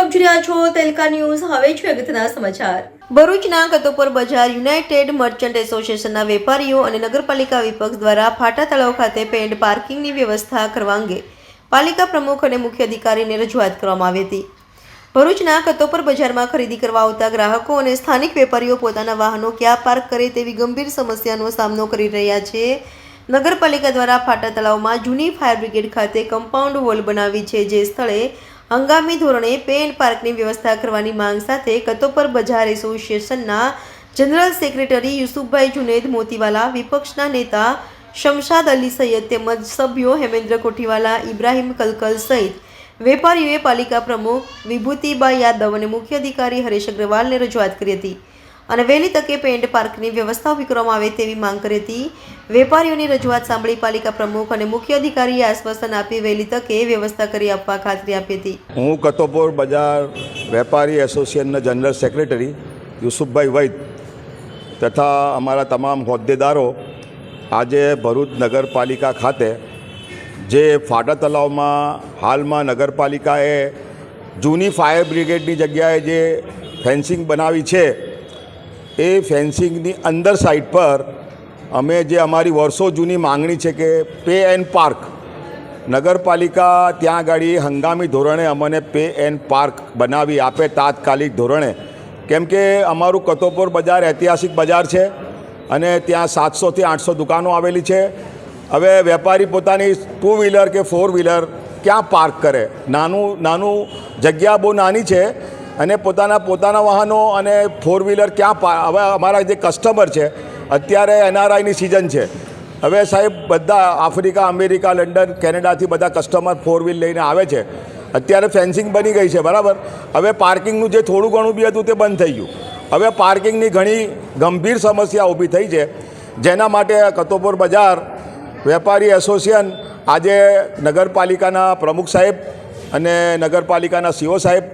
આપ જોઈ રહ્યા છો તેલકા ન્યૂઝ. હવે છે અગત્યના સમાચાર. ભરૂચના કતોપર બજાર યુનાઇટેડ મર્ચન્ટ એસોસિએશનના વેપારીઓ અને નગરપાલિકા વિપક્ષ દ્વારા ફાટા તળાવ ખાતે પેઇડ પાર્કિંગની વ્યવસ્થા કરવા અંગે પાલિકા પ્રમુખ અને મુખ્ય અધિકારીને રજૂઆત કરવામાં આવી હતી. ભરૂચના કતોપર બજારમાં ખરીદી કરવા આવતા ગ્રાહકો અને સ્થાનિક વેપારીઓ પોતાના વાહનો ક્યાં પાર્ક કરે તેવી ગંભીર સમસ્યાનો સામનો કરી રહ્યા છે. નગરપાલિકા દ્વારા ફાટા તળાવમાં જૂની ફાયર બ્રિગેડ ખાતે કમ્પાઉન્ડ વોલ બનાવી છે, જે સ્થળે હંગામી ધોરણે પેઇડ પાર્કની વ્યવસ્થા કરવાની માંગ સાથે કતોપર બજાર એસોસિએશનના જનરલ સેક્રેટરી યુસુફભાઈ જુનેદ મોતીવાલા, વિપક્ષના નેતા શમશાદ અલી સૈયદ તેમજ સભ્યો હેમેન્દ્ર કોઠીવાલા, ઇબ્રાહિમ કલકલ સહિત વેપારીઓએ પાલિકા પ્રમુખ વિભૂતિબા યાદવ અને મુખ્ય અધિકારી હરેશ અગ્રવાલને રજૂઆત કરી હતી અને વહેલી તકે પેઇડ પાર્કની વ્યવસ્થા ઊભી કરવામાં આવે તેવી માંગ કરી હતી. વેપારીઓની રજૂઆત સાંભળી પાલિકા પ્રમુખ અને મુખ્ય અધિકારીએ આશ્વાસન આપી વહેલી તકે વ્યવસ્થા કરી આપવા ખાતરી આપી હતી. હું કતોપર બજાર વેપારી એસોસિએશનના જનરલ સેક્રેટરી યુસુફભાઈ વૈદ તથા અમારા તમામ હોદ્દેદારો આજે ભરૂચ નગરપાલિકા ખાતે જે ફાટા તળાવમાં હાલમાં નગરપાલિકાએ જૂની ફાયર બ્રિગેડની જગ્યાએ જે ફેન્સિંગ બનાવી છે, એ ફેન્સિંગની અંદર સાઈડ પર અમે જે અમારી વર્ષો જૂની માંગણી છે કે પે એન્ડ પાર્ક, નગરપાલિકા ત્યાં આગળ હંગામી ધોરણે અમને પે એન્ડ પાર્ક બનાવી આપે તાત્કાલિક ધોરણે. કેમ કે અમારું કતોપર બજાર ઐતિહાસિક બજાર છે અને ત્યાં 700 થી 800 દુકાનો આવેલી છે. હવે વેપારી પોતાની 2 વ્હીલર કે 4 વ્હીલર ક્યાં પાર્ક કરે? નાનું જગ્યા બહુ નાની છે અને પોતાના વાહનો અને 4 વ્હીલર ક્યાં હવે અમારા જે કસ્ટમર છે, અત્યારે NRIની સિઝન છે. હવે સાહેબ બધા આફ્રિકા, અમેરિકા, લંડન, કેનેડાથી બધા કસ્ટમર 4 વ્હીલ લઈને આવે છે. અત્યારે ફેન્સિંગ બની ગઈ છે, બરાબર. હવે પાર્કિંગનું જે થોડું ઘણું બી હતું તે બંધ થઈ ગયું. હવે પાર્કિંગની ઘણી ગંભીર સમસ્યા ઊભી થઈ છે, જેના માટે કતોપર બજાર વેપારી એસોસિએશન આજે નગરપાલિકાના પ્રમુખ સાહેબ અને નગરપાલિકાના CO સાહેબ,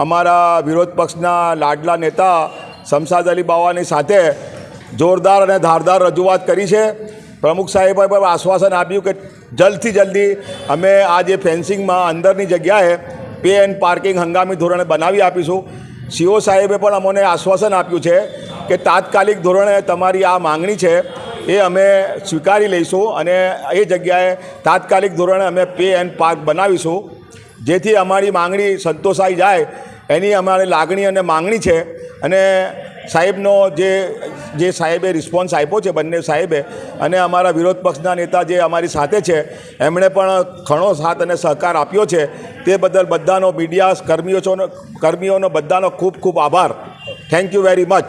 અમારા વિરોધ પક્ષના લાડલા નેતા શમશાદ અલી બાવાની સાથે જોરદાર અને ધારદાર રજૂઆત કરી છે. પ્રમુખ સાહેબે આશ્વાસન આપ્યું કે જલ્દથી જલ્દી અમે આ જે ફેન્સિંગમાં અંદરની જગ્યાએ પે એન્ડ પાર્કિંગ હંગામી ધોરણે બનાવી આપીશું. CO સાહેબે પણ અમને આશ્વાસન આપ્યું છે કે તાત્કાલિક ધોરણે તમારી આ માંગણી છે એ અમે સ્વીકારી લઈશું અને એ જગ્યાએ તાત્કાલિક ધોરણે અમે પે એન્ડ પાર્ક બનાવીશું, જેથી અમારી માંગણી સંતોષાઈ જાય એની અમારી લાગણી અને માંગણી છે. અને સાહેબનો જે સાહેબે રિસ્પોન્સ આપ્યો છે, બંને સાહેબે, અને અમારા વિરોધ પક્ષના નેતા જે અમારી સાથે છે એમણે પણ ઘણો સાથ અને સહકાર આપ્યો છે. તે બદલ બધાનો મીડિયા કર્મીઓનો બધાનો ખૂબ ખૂબ આભાર. Thank you very much.